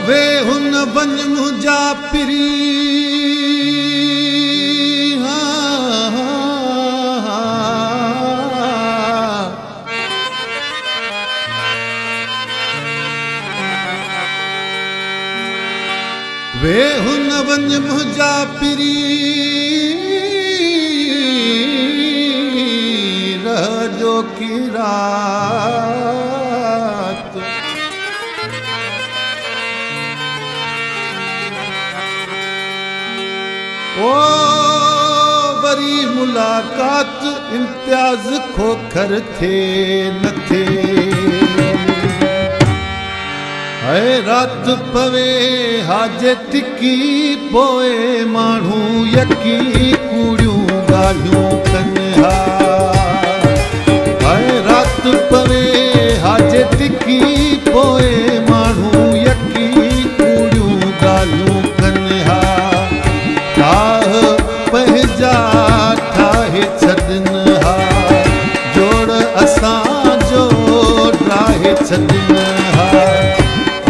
वे हुन वञ मुंहिंजा पिरी वे हुन वञ मुंहिंजा पिरी रहजो की रात ओ वरी मुलाकात इम्तियाज खोखर थे न थे है रात पवे हाजे तिकी पोए माण्हू यकी कूड़ियूं ॻाल्हियूं कनि हा है रात पवे हाजे तिकी पोए माण्हू यकी कूड़ियूं ॻाल्हियूं कनि हा चाह पंहिंजा ठाहे छॾनि हा जोड़ असांजो ठाहे छॾनि हा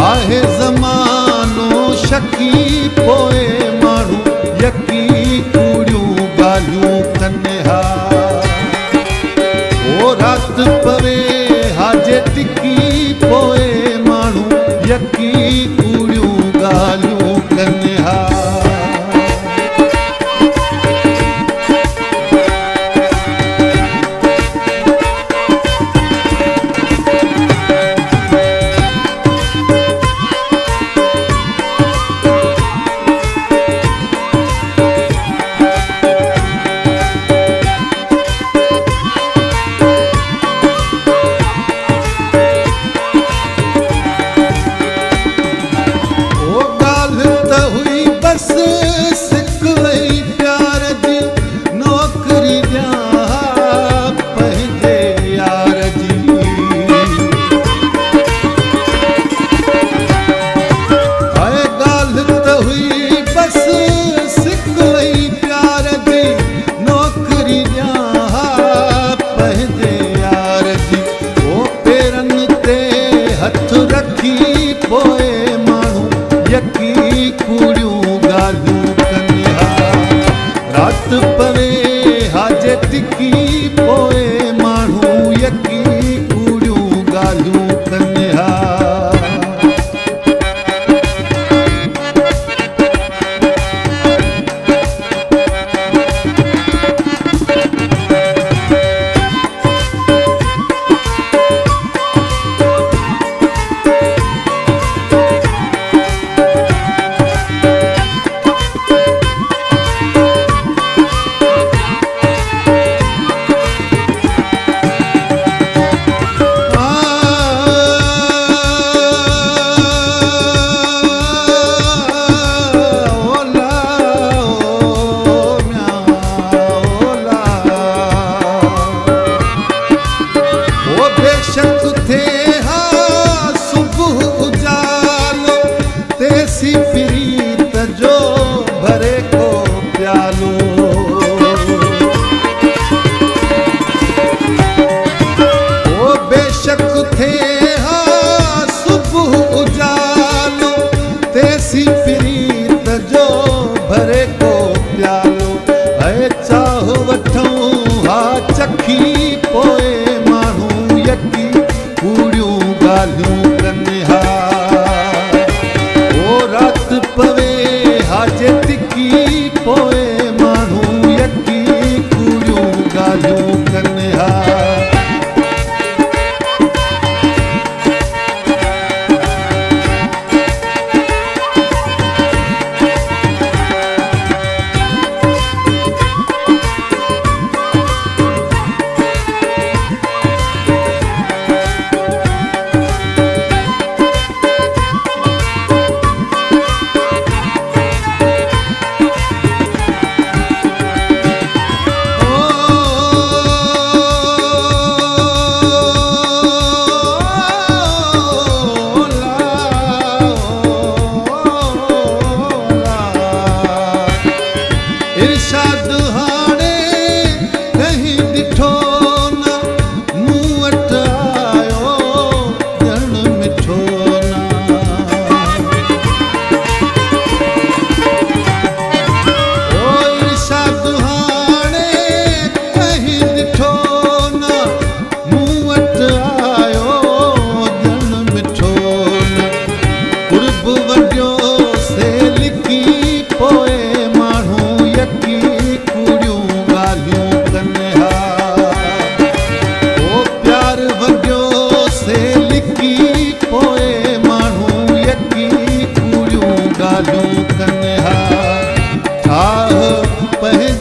आहे ज़मानो शकी पोए माण्हू यकी कूड़ियूं ॻाल्हियूं कनि हा ओ रात पवे हाजे तिकी पोए माण्हू यकी कूड़ियूं ॻाल्हियूं कनि हा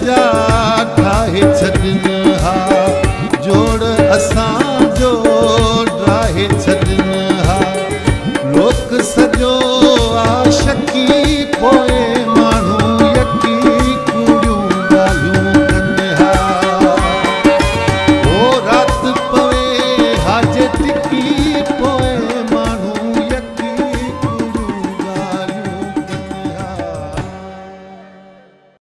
जा